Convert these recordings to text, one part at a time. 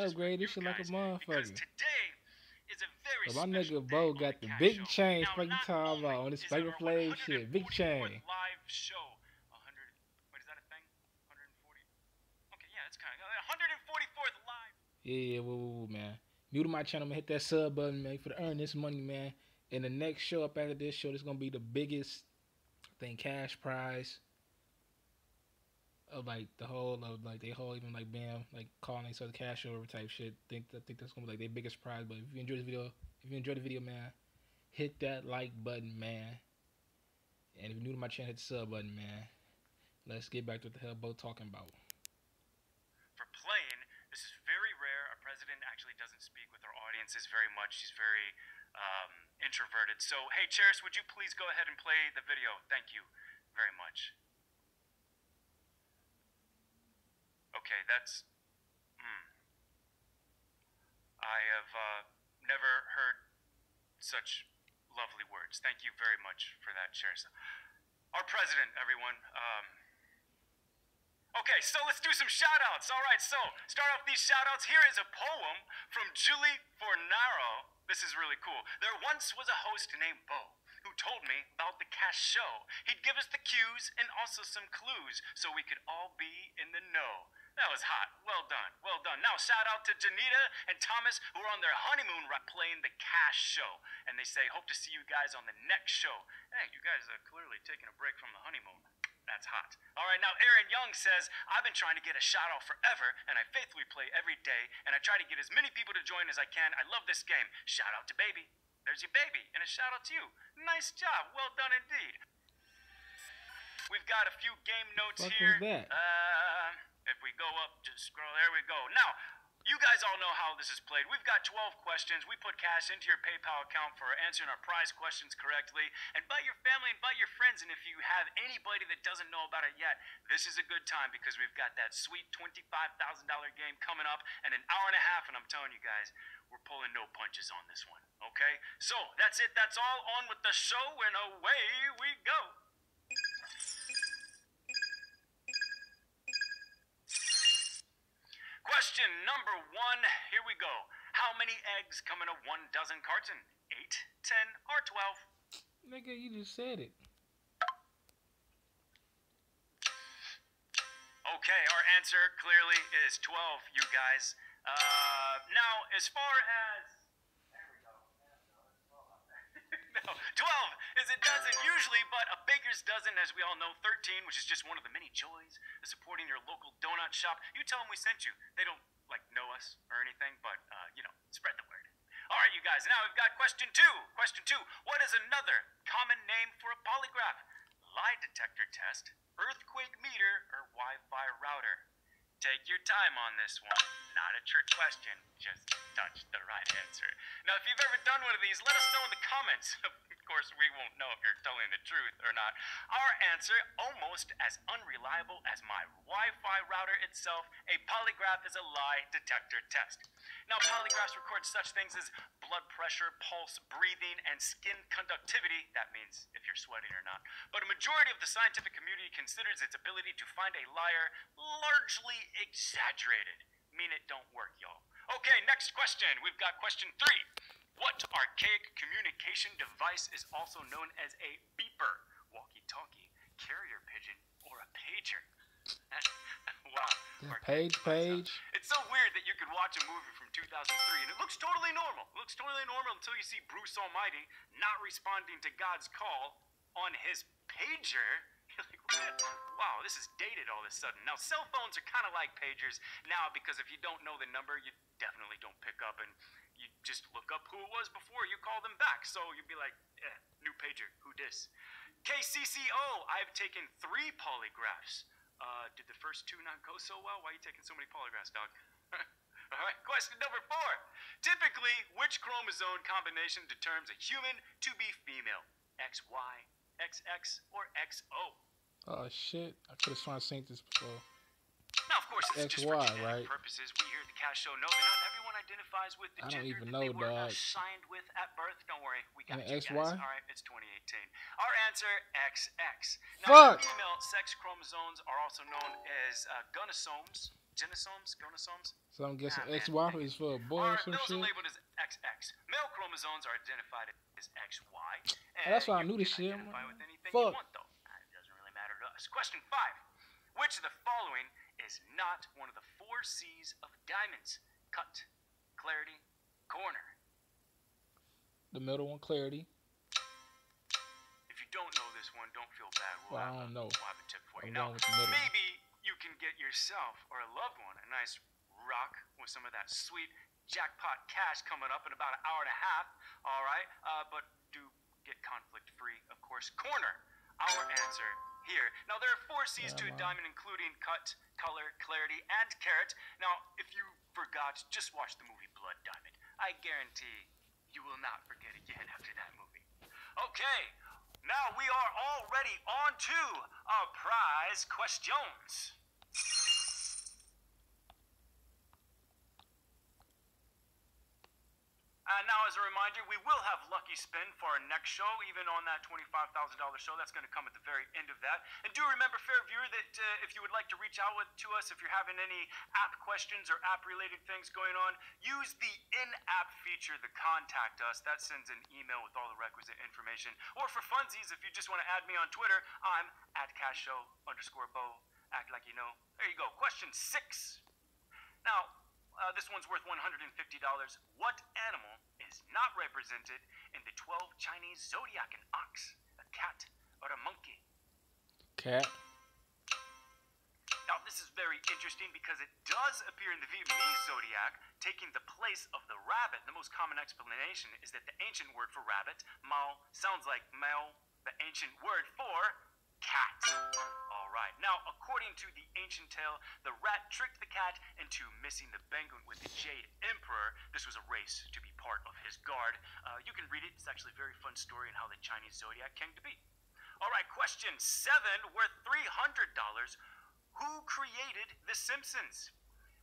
just for upgrade you this shit like a guys because motherfucker. today is a very But my special nigga day Bo on the got the Cash big Show. chain. Now, Fuck you not talking only about on this is it Spiker our Flave shit. Big 144th chain. live show, 100. Wait, is that a thing? 140. Okay, yeah, it's kind of 144th live. Yeah, whoa, man. New to my channel, man. Hit that sub button, man, for to earn this money, man. And the next show up after this show, this gonna be the biggest thing cash prize of like the whole of like they whole even like bam like calling themselves cash over type shit. I think that's gonna be like their biggest prize. But if you enjoy this video, man, hit that like button, man. And if you're new to my channel, hit the sub button, man. Let's get back to what the hell Bo talking about. For playing, this is very rare. Our president actually doesn't speak with our audiences very much. He's very introverted. So, hey, Cheris, would you please go ahead and play the video? Thank you very much. Okay, that's. I have never heard such lovely words. Thank you very much for that, Cheris. Our president, everyone. Okay, so let's do some shout-outs. All right, so start off these shout-outs. Here is a poem from Julie Fornaro. This is really cool. There once was a host named Bo who told me about the Cash Show. He'd give us the cues and also some clues so we could all be in the know. That was hot. Well done. Well done. Now, shout out to Janita and Thomas who are on their honeymoon playing the Cash Show. And they say, hope to see you guys on the next show. Hey, you guys are clearly taking a break from the honeymoon. That's hot. All right, now Aaron Young says, I've been trying to get a shout out forever, and I faithfully play every day, and I try to get as many people to join as I can. I love this game. Shout out to Baby. There's your baby, and a shout out to you. Nice job. Well done indeed. We've got a few game notes Fuck here. was that? If we go up, just scroll. There we go. Now, you guys all know how this is played. We've got 12 questions. We put cash into your PayPal account for answering our prize questions correctly. Invite your family, invite your friends, and if you have anybody that doesn't know about it yet, this is a good time because we've got that sweet $25,000 game coming up in an hour and a half, and I'm telling you guys, we're pulling no punches on this one, okay? So, that's it. That's all. On with the show, and away we go. Question number 1, here we go. How many eggs come in a 1 dozen carton? 8, 10, or 12? Nigga, you just said it. Okay, our answer clearly is 12, you guys. Now, as far as... There we go. No, 12 is a dozen usually, but a baker's dozen, as we all know, 13, which is just one of the many joys of supporting your local donut shop. You tell them we sent you. They don't, like, know us or anything, but, you know, spread the word. All right, you guys, now we've got question 2. Question 2, what is another common name for a polygraph? Lie detector test, earthquake meter, or Wi-Fi router? Take your time on this one. Not a trick question, just touch the right answer. Now, if you've ever done one of these, let us know in the comments. Of course, we won't know if you're telling the truth or not. Our answer, almost as unreliable as my Wi-Fi router itself, a polygraph is a lie detector test. Now, polygraphs record such things as blood pressure, pulse, breathing, and skin conductivity. That means if you're sweating or not. But a majority of the scientific community considers its ability to find a liar largely exaggerated. Mean it don't work, y'all. Okay, next question. We've got question 3. What archaic communication device is also known as a beeper, walkie-talkie, carrier pigeon, or a pager? Wow. Page. It's so weird that you could watch a movie from 2003 and it looks totally normal. It looks totally normal until you see Bruce Almighty not responding to God's call on his pager. You're like, what? Wow, this is dated all of a sudden. Now, cell phones are kind of like pagers now because if you don't know the number, you definitely don't pick up and you just look up who it was before you call them back. So you'd be like, new pager, who dis? KCCO, I've taken 3 polygraphs. Did the first 2 not go so well? Why are you taking so many polygraphs, dog? All right, question number 4. Typically, which chromosome combination determines a human to be female? XY, XX, or XO? Oh shit! I could have sworn I seen this before. Now, of course, this is just for XY, genetic right? purposes. We here at the Cash Show know that not everyone identifies with the I don't gender even that know, they were dog. assigned with at birth. Don't worry, we got And you XY? guys. All right, it's 2018. Our answer, XX. Now, Fuck! female sex chromosomes are also known as gonosomes. genosomes? Gonosomes? So I'm guessing man, XY is for a boy or some those shit. are labeled as XX. Male chromosomes are identified as XY. Oh, that's why I you knew this can shit. identify with anything Fuck. you want, though. It doesn't really matter to us. Question 5. Which of the following is not one of the 4 C's of diamonds? Cut, clarity, corner. The middle one, clarity. If you don't know this one, don't feel bad. Well, I don't know. We'll have a tip for you. I'm Now, going with the middle. maybe you can get yourself or a loved one a nice rock with some of that sweet jackpot cash coming up in about an hour and a half. All right, but do get conflict free, of course. Corner. Our answer here. Now, there are 4 C's to a diamond, including cut, color, clarity, and carat. Now, if you forgot, just watch the movie Blood Diamond. I guarantee you will not forget again after that movie. Okay, now we are already on to our prize questions. Now, as a reminder, we will have Lucky Spin for our next show, even on that $25,000 show. That's going to come at the very end of that. And do remember, fair viewer, that if you would like to reach out to us, if you're having any app questions or app-related things going on, use the in-app feature, the Contact Us. That sends an email with all the requisite information. Or for funsies, if you just want to add me on Twitter, I'm @CashShow_Bo. Act like you know. There you go. Question 6. Now, this one's worth $150. What animal is not represented in the 12 Chinese zodiac? An ox, a cat, or a monkey? Cat. Now, this is very interesting because it does appear in the Vietnamese zodiac, taking the place of the rabbit. The most common explanation is that the ancient word for rabbit, mao, sounds like mao, the ancient word for cat. All right. Now, according to the ancient tale, the rat tricked the cat into missing the penguin with the Jade Emperor. This was a race to be part of his guard. You can read it. It's actually a very fun story on how the Chinese zodiac came to be. All right, question 7, worth $300. Who created The Simpsons?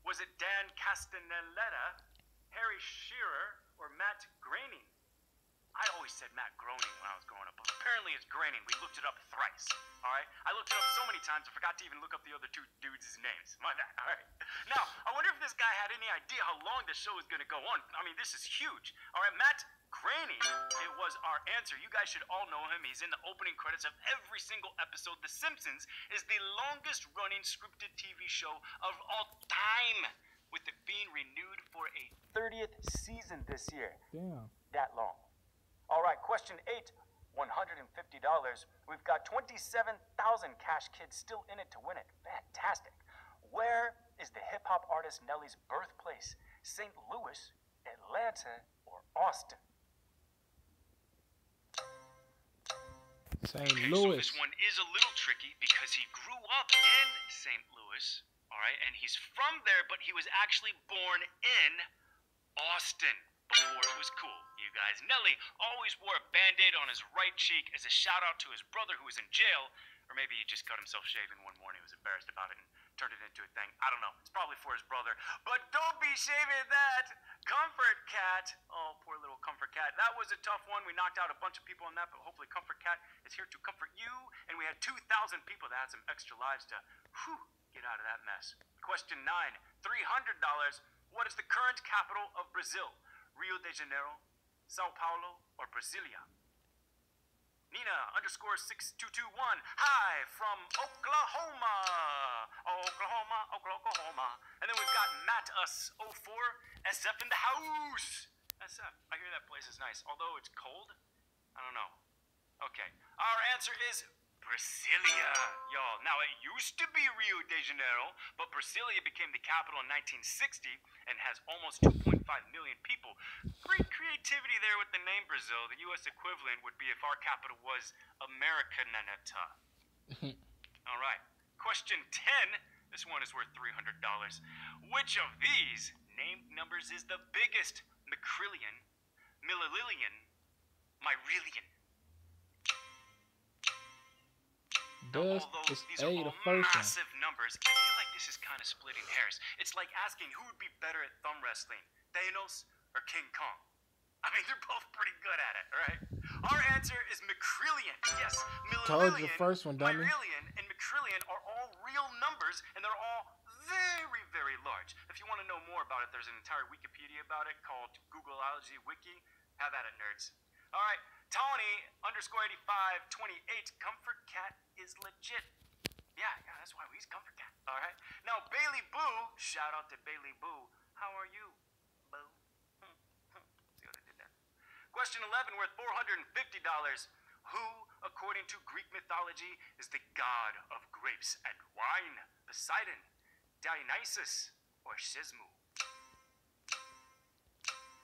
Was it Dan Castellaneta, Harry Shearer, or Matt Groening? I always said Matt Groening when I was growing up, but apparently it's Groening. We looked it up thrice, all right? I looked it up so many times, I forgot to even look up the other 2 dudes' names. My bad, all right? Now, I wonder if this guy had any idea how long this show is going to go on. I mean, this is huge. All right, Matt Groening, it was our answer. You guys should all know him. He's in the opening credits of every single episode. The Simpsons is the longest-running scripted TV show of all time, with it being renewed for a 30th season this year. Damn. That long. All right, question 8, $150. We've got 27,000 cash kids still in it to win it. Fantastic. Where is the hip-hop artist Nelly's birthplace? St. Louis, Atlanta, or Austin? St. Okay, Louis. so this one is a little tricky because he grew up in St. Louis, all right, and he's from there, but he was actually born in Austin before it was cool, you guys. Nelly always wore a Band-Aid on his right cheek as a shout-out to his brother who was in jail, or maybe he just cut himself shaving one morning, was embarrassed about it, and turned it into a thing. I don't know. It's probably for his brother. But don't be shaving that. Comfort Cat. Oh, poor little Comfort Cat. That was a tough one. We knocked out a bunch of people on that, but hopefully Comfort Cat is here to comfort you. And we had 2,000 people that had some extra lives to get out of that mess. Question 9, $300. What is the current capital of Brazil? Rio de Janeiro, Sao Paulo, or Brasilia? Nina_6221. Hi from Oklahoma. Oklahoma. And then we've got Matt-us04. SF in the house. SF. I hear that place is nice. Although it's cold. I don't know. Okay. Our answer is Brasilia, y'all. Now, it used to be Rio de Janeiro, but Brasilia became the capital in 1960 and has almost 2.5 million people. Great creativity there with the name Brazil. The U.S. equivalent would be if our capital was Americaneta. All right. Question 10. This one is worth $300. Which of these named numbers is the biggest? Macrillion, millillion, myrillion. Does Although these A are the all first one? massive numbers, I feel like this is kind of splitting hairs. It's like asking who would be better at thumb wrestling, Thanos or King Kong. I mean, they're both pretty good at it, right? Our answer is Macrillion. Yes, Told you millillion, the first one, dummy. myrillion, and Macrillion are all real numbers, and they're all very, very large. If you want to know more about it, there's an entire Wikipedia about it called Googleology Wiki. Have at it, nerds. All right, Tawny _8528. Comfort Cat is legit. Yeah, that's why we use Comfort Cat. All right. Now, Bailey Boo. Shout out to Bailey Boo. How are you, Boo? See what I did there? Question 11, worth $450. Who, according to Greek mythology, is the god of grapes and wine? Poseidon, Dionysus, or Shizmu?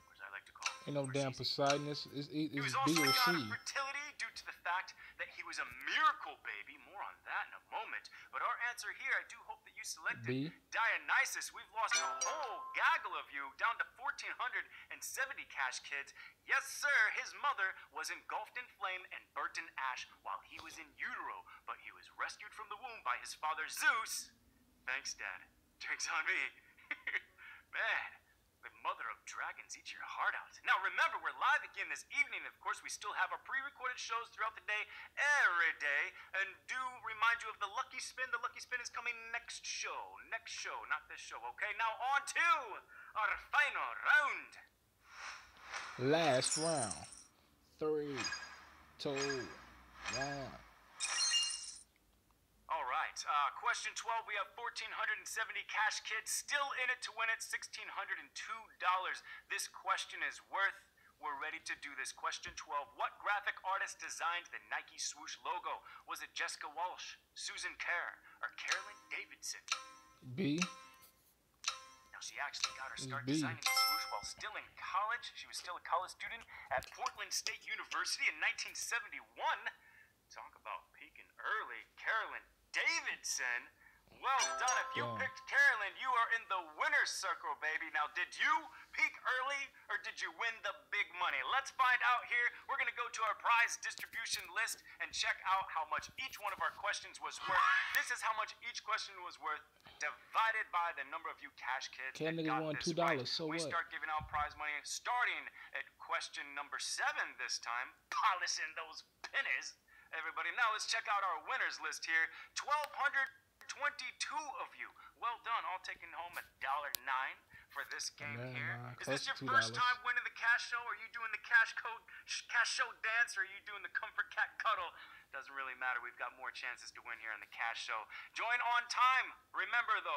Or as I like to call him, Ain't no damn Poseidon. It's he was B also or the god of C. fertility due to the fact that he was a miracle baby. More on that in a moment. But our answer here, I do hope that you selected B. Dionysus. We've lost a whole gaggle of you, down to 1,470 cash kids. Yes, sir, his mother was engulfed in flame and burnt in ash while he was in utero, but he was rescued from the womb by his father Zeus. Thanks, Dad. Drinks on me. Man, the mother of dragons eat your heart out. Now remember, we're live again this evening. Of course, we still have our pre-recorded shows throughout the day, every day. And do remind you of the Lucky Spin. The Lucky Spin is coming next show. Next show, not this show, okay? Now on to our final round. Last round. 3, 2, 1. All right, question 12, we have 1,470 cash kids still in it to win it, $1,602. This question is worth, we're ready to do this. Question 12, what graphic artist designed the Nike swoosh logo? Was it Jessica Walsh, Susan Kerr, or Carolyn Davidson? B. Now, she actually got her It's start B. designing the swoosh while still in college. She was still a college student at Portland State University in 1971. Talk about peaking early. Carolyn Davidson. Well done. If you Wow. picked Carolyn, you are in the winner's circle, baby. Now, did you peak early or did you win the big money? Let's find out here. We're going to go to our prize distribution list and check out how much each one of our questions was worth. This is how much each question was worth divided by the number of you cash kids Cat that nigga got won this $2, right. so We what? start giving out prize money starting at question number 7 this time. Polishing those pennies. Everybody, now let's check out our winners list here. 1,222 of you. Well done, all taking home $1.09 for this game here. Is this your first time winning the cash show? Are you doing the cash show dance, or are you doing the Comfort Cat cuddle? Doesn't really matter. We've got more chances to win here in the cash show. Join on time. Remember though,